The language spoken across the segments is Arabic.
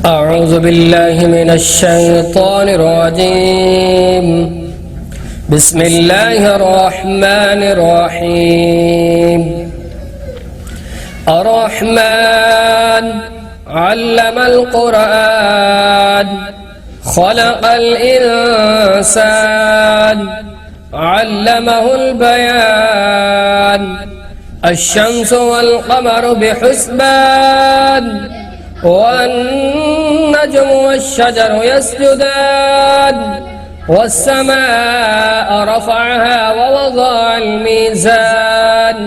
أعوذ بالله من الشيطان الرجيم. بسم الله الرحمن الرحيم. الرحمن علم القرآن خلق الإنسان علمه البيان. الشمس والقمر بحسبان والنجم والشجر يسجدان. والسماء رفعها ووضع الميزان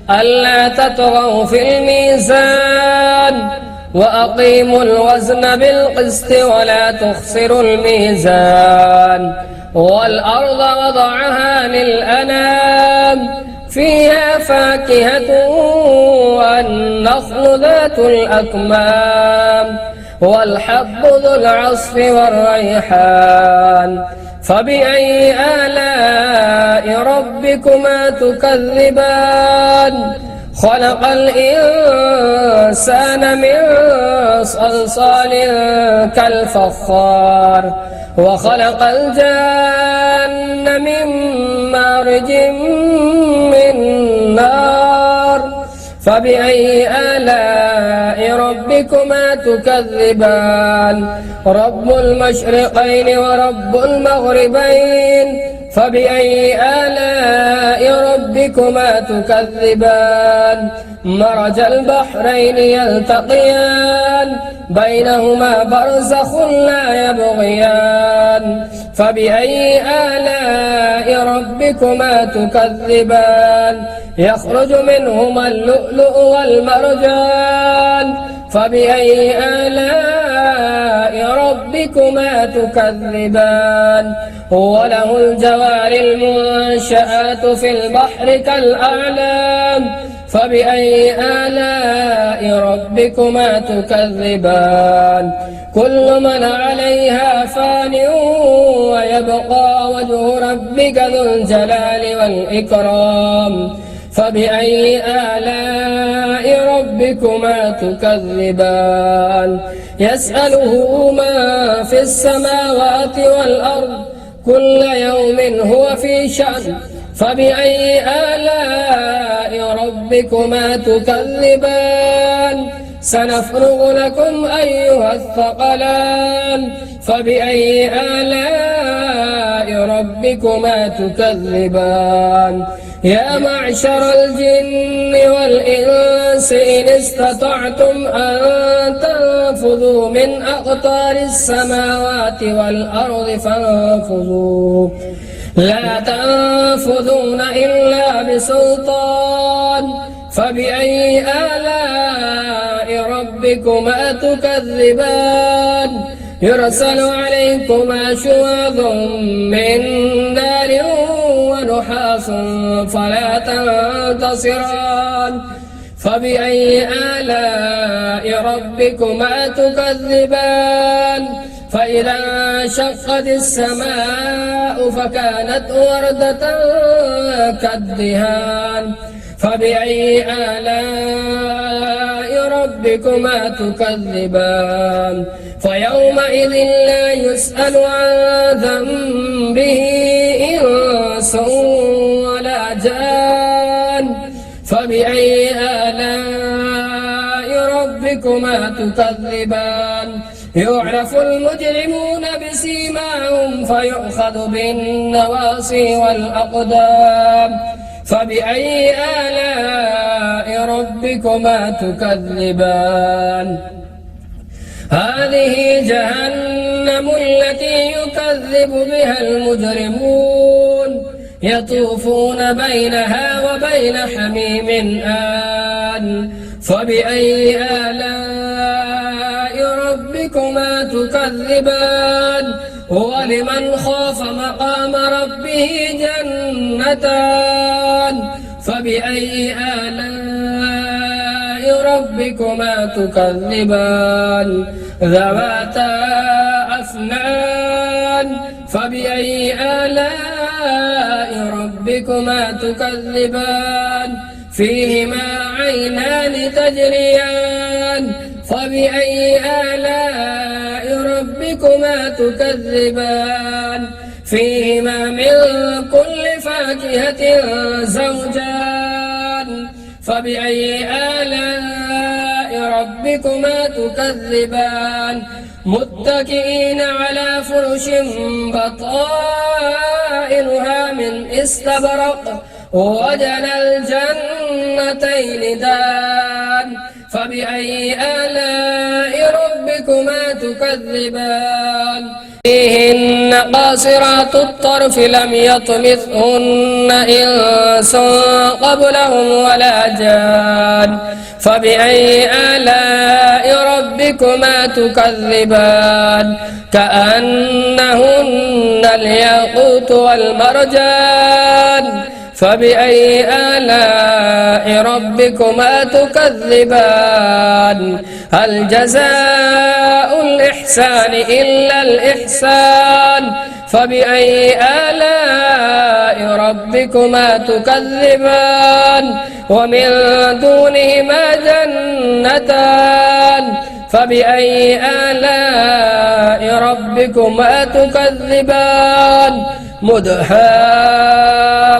ألا تطغوا في الميزان وأقيموا الوزن بالقسط ولا تخسروا الميزان. والأرض وضعها للأنام فيها فاكهة والنخل ذات الأكمام والحب ذو العصف والريحان. فبأي آلاء ربكما تكذبان؟ خلق الإنسان من صلصال كالفخار وخلق الجان من مارج من نار. فبأي آلاء ربكما تكذبان؟ رب المشرقين ورب المغربين. فبأي آلاء ربكما تكذبان؟ مرج البحرين يلتقيان بينهما برزخ لا يبغيان. فبأي آلاء ربكما تكذبان؟ يخرج منهما اللؤلؤ والمرجان. فبأي آلاء ربكما تكذبان؟ وله الجوار المنشآت في البحر كالأعلام. فبأي آلاء ربكما تكذبان؟ كل من عليها فان ويبقى وجه ربك ذو الجلال والإكرام. فبأي آلاء ربكما تكذبان؟ يسأله ما في السماوات والأرض كل يوم هو في شأن. فبأي آلاء ربكما تكذبان؟ سنفرغ لكم أيها الثقلان. فبأي آلاء ربكما تكذبان؟ يا معشر الجن والإنس إن استطعتم أن تنفذوا من أقطار السماوات والأرض فانفذوا لا تنفذون إلا بسلطان. فبأي آلاء ربكما تكذبان؟ يرسل عليكما شواظ من نار ونحاس فلا تنتصران. فبأي آلاء ربكما تكذبان؟ فإذا انشقت السماء فكانت وردة كالدهان. فبأي آلاء ربكما تكذبان؟ فيومئذ لا يسأل عن ذنبه إنس ولا جان. فبأي آلاء ربكما تكذبان؟ يعرف المجرمون بسيماهم فيؤخذ بالنواصي والأقدام. فبأي آلاء ربكما تكذبان؟ هذه جهنم التي يكذب بها المجرمون يطوفون بينها وبين حميم آن. فبأي آلاء ربكما تكذبان؟ ولمن خاف مقام ربه جنتان. فبأي آلاء ربكما تكذبان؟ ذواتا أفنان. فبأي آلاء ربكما تكذبان؟ فيهما عينان تجريان فبأي آلاء ربكما تكذبان فيهما من كل فاكهة زوجان فبأي آلاء ربكما تكذبان متكئين على فرش بطائنها من استبرق وجنى الجنتين دان فبأي آلاء ربكما تكذبان فيهن قاصرات الطرف لم يطمثهن إنس قبلهم ولا جان فبأي آلاء ربكما تكذبان كأنهن الياقوت والمرجان فبأي آلاء ربكما تكذبان هل جزاء الإحسان إلا الإحسان فبأي آلاء ربكما تكذبان ومن دونهما جنتان فبأي آلاء ربكما تكذبان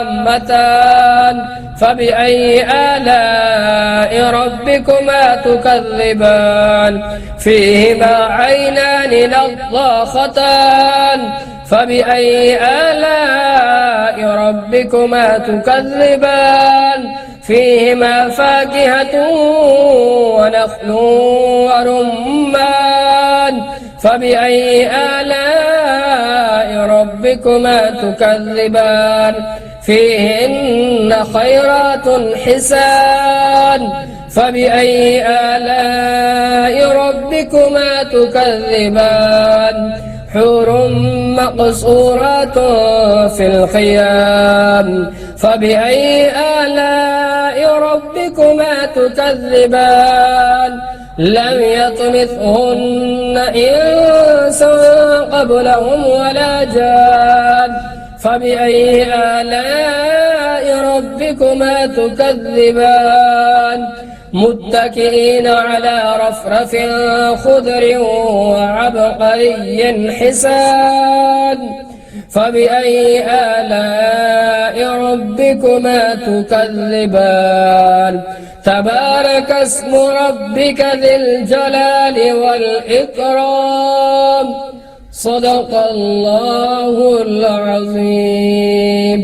مدهامتان فبأي آلاء ربكما تكذبان فيهما عينان نضاختان فبأي آلاء ربكما تكذبان فيهما فاكهة ونخل ورمان فبأي آلاء ربكما تكذبان فيهن خيرات حسان فبأي آلاء ربكما تكذبان حور مقصورات في الخيام فبأي آلاء ربكما تكذبان لم يطمثهن إنس قبلهم ولا جان فبأي آلاء ربكما تكذبان متكئين على رفرف خضر وعبقري حسان فبأي آلاء ربكما تكذبان تبارك اسم ربك ذي الجلال والإكرام صدق الله العظيم.